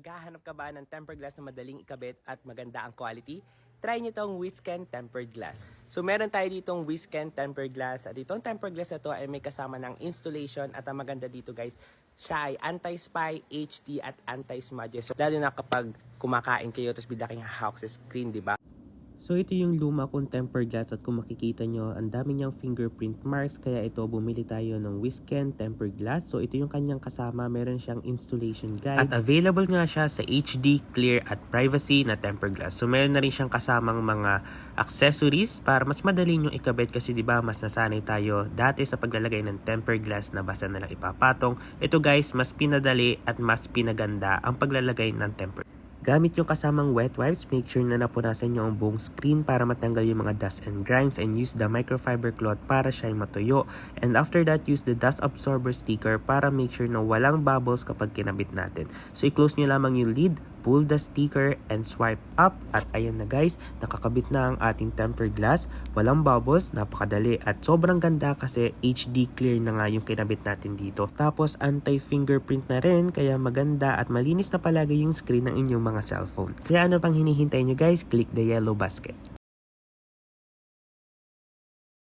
Naghahanap ka ba ng tempered glass na madaling ikabit at maganda ang quality? Try nyo itong Wisken tempered glass. So meron tayo ditong Wisken tempered glass. At itong tempered glass na to ay may kasama ng installation. At ang maganda dito guys, siya ay anti-spy, HD at anti-smudges. So lalo na kapag kumakain kayo tapos bigla kayong hawak sa screen, di ba? So ito yung luma kong tempered glass at kung makikita nyo, ang dami niyang fingerprint marks kaya ito bumili tayo ng Wisken tempered glass. So ito yung kanyang kasama, meron siyang installation guide at available nga siya sa HD, clear at privacy na tempered glass. So meron na rin siyang kasamang mga accessories para mas madali nyo ikabit kasi 'di ba mas nasanay tayo dati sa paglalagay ng tempered glass na basta na lang ipapatong. Ito guys, mas pinadali at mas pinaganda ang paglalagay ng tempered. Gamit yung kasamang wet wipes, make sure na napunasan nyo ang buong screen para matanggal yung mga dust and grimes and use the microfiber cloth para siya ay matuyo. And after that, use the dust absorber sticker para make sure na walang bubbles kapag kinabit natin. So i-close nyo lamang yung lid, pull the sticker and swipe up at ayan na guys, nakakabit na ang ating tempered glass. Walang bubbles, napakadali at sobrang ganda kasi HD clear na nga yung kinabit natin dito. Tapos anti-fingerprint na rin kaya maganda at malinis na palagi yung screen ng inyong mga cellphone. Kaya ano pang hinihintay nyo guys, click the yellow basket.